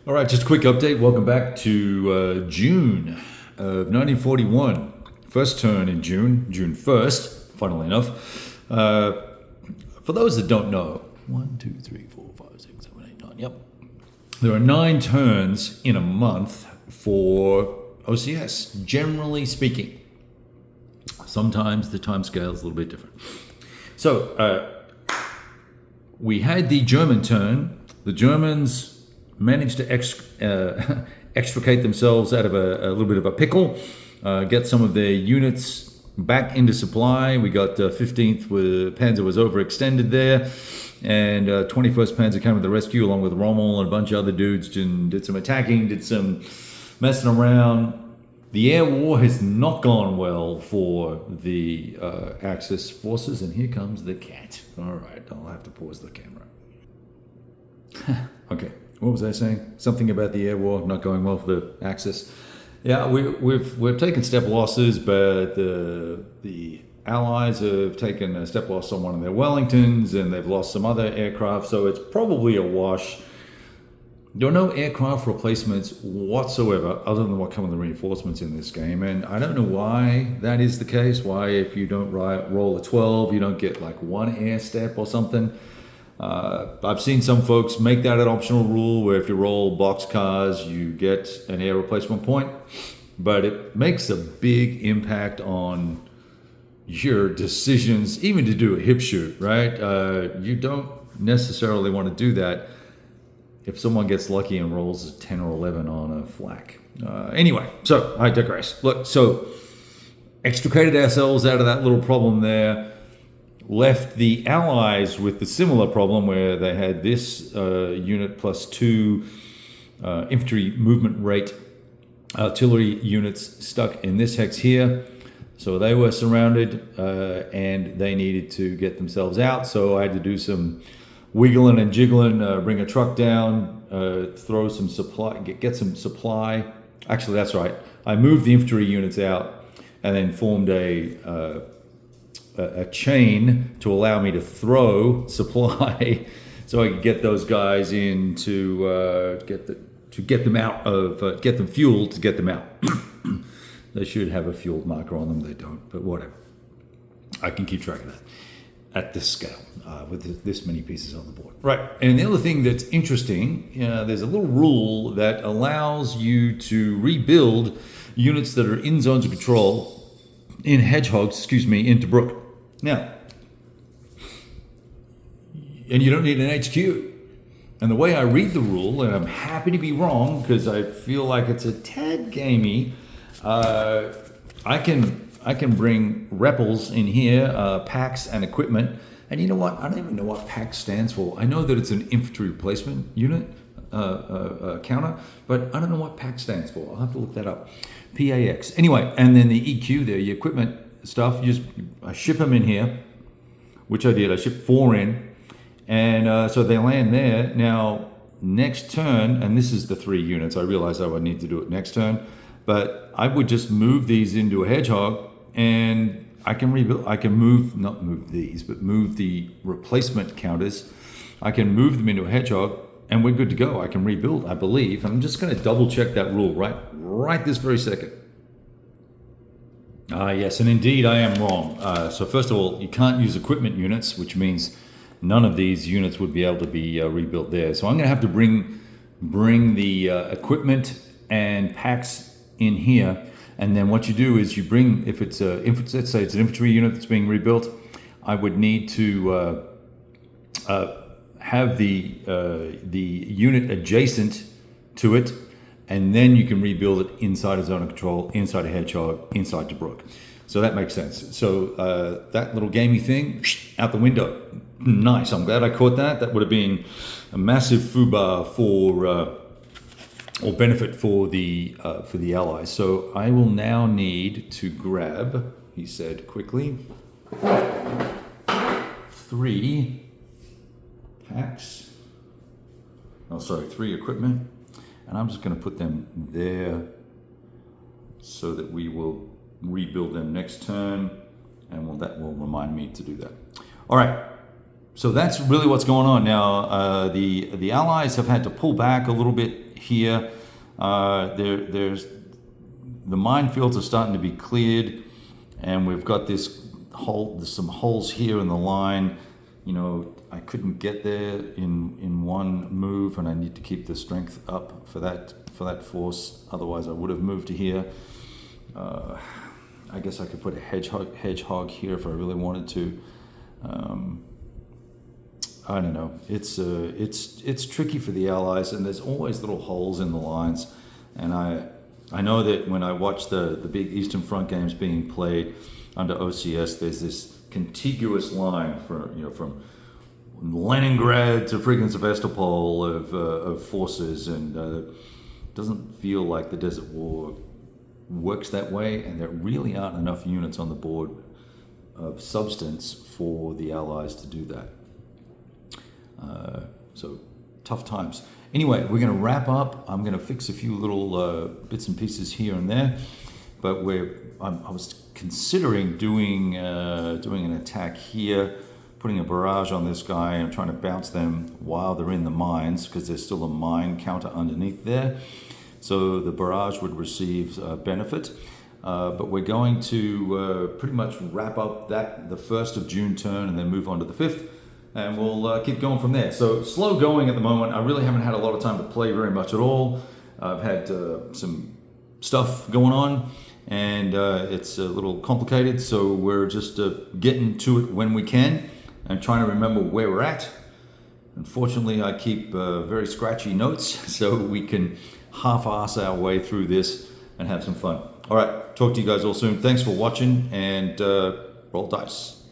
All right, just a quick update. Welcome back to June of 1941. First turn in June, June 1st, funnily enough. For those that don't know, 1, 2, 3, 4, 5, 6, 7, 8, 9, yep. There are 9 turns in a month for OCS, generally speaking. Sometimes the time scale is a little bit different. So we had the German turn. The Germans managed to extricate themselves out of a little bit of a pickle, get some of their units back into supply. We got 15th Panzer was overextended there, and 21st Panzer came to the rescue along with Rommel and a bunch of other dudes and did some attacking, did some messing around. The air war has not gone well for the Axis forces, and here comes the cat. All right, I'll have to pause the camera. Okay, what was I saying? Something about the air war not going well for the Axis. Yeah, we've taken step losses, but the Allies have taken a step loss on one of their Wellingtons, and they've lost some other aircraft, so it's probably a wash. There are no aircraft replacements whatsoever other than what come with the reinforcements in this game, and I don't know why that is the case. Why, if you don't roll a 12, you don't get like one air step or something. I've seen some folks make that an optional rule where if you roll boxcars, you get an air replacement point, but it makes a big impact on your decisions, even to do a hip shoot, right? You don't necessarily want to do that if someone gets lucky and rolls a 10 or 11 on a flak. Anyway, so I digress. Look, so extricated ourselves out of that little problem there, left the Allies with the similar problem where they had this unit plus 2 infantry movement rate artillery units stuck in this hex here. So they were surrounded and they needed to get themselves out. So I had to do some wiggling and jiggling, bring a truck down, throw some supply, get some supply. Actually, that's right. I moved the infantry units out and then formed a chain to allow me to throw supply, so I could get those guys in to get them out of get them fueled to get them out. They should have a fueled marker on them. They don't, but whatever. I can keep track of that at this scale with this many pieces on the board. Right, and the other thing that's interesting, there's a little rule that allows you to rebuild units that are in zones of control in hedgehogs, into Brook. Now, and you don't need an HQ. And the way I read the rule, and I'm happy to be wrong because I feel like it's a tad gamey, I can bring repels in here, packs and equipment. And you know what? I don't even know what PAX stands for. I know that it's an infantry replacement unit counter, but I don't know what PAX stands for. I'll have to look that up. PAX. Anyway, and then the EQ there, your equipment stuff, I ship them in here, which I did. I shipped 4 in, and so they land there. Now, next turn, and this is the 3 units. I realized I would need to do it next turn, but I would just move these into a hedgehog, and I can rebuild. I can not move these, but move the replacement counters. I can move them into a hedgehog, and we're good to go. I can rebuild, I believe. I'm just going to double check that rule right this very second. Yes, and indeed I am wrong. So first of all, you can't use equipment units, which means none of these units would be able to be rebuilt there. So I'm going to have to bring the equipment and packs in here. And then what you do is you bring, if it's let's say it's an infantry unit that's being rebuilt, I would need to have the unit adjacent to it, and then you can rebuild it inside a zone of control, inside a hedgehog, inside Tobruk. So that makes sense. So that little gamey thing, out the window. Nice, I'm glad I caught that. That would have been a massive foobar for, or benefit for the Allies. So I will now need to grab, he said quickly, 3 packs. Oh, sorry, 3 equipment. And I'm just going to put them there so that we will rebuild them next turn, and that will remind me to do that. All right, so that's really what's going on now. The Allies have had to pull back a little bit here. There's the minefields are starting to be cleared, and we've got this hole. There's some holes here in the line. You know, I couldn't get there in one move, and I need to keep the strength up for that force. Otherwise, I would have moved to here. I guess I could put a hedgehog here if I really wanted to. I don't know. It's tricky for the Allies, and there's always little holes in the lines. And I know that when I watch the big Eastern Front games being played under OCS, there's this contiguous line from Leningrad to friggin' Sevastopol of forces, and it doesn't feel like the Desert War works that way, and there really aren't enough units on the board of substance for the Allies to do that. So tough times. Anyway, we're going to wrap up. I'm going to fix a few little bits and pieces here and there, but I was considering doing an attack here, putting a barrage on this guy and trying to bounce them while they're in the mines, because there's still a mine counter underneath there. So the barrage would receive benefit. But we're going to pretty much wrap up the 1st of June turn and then move on to the 5th. And we'll keep going from there. So slow going at the moment. I really haven't had a lot of time to play very much at all. I've had some stuff going on, and it's a little complicated. So we're just getting to it when we can and trying to remember where we're at. Unfortunately, I keep very scratchy notes so we can half-ass our way through this and have some fun. All right, talk to you guys all soon. Thanks for watching, and roll dice.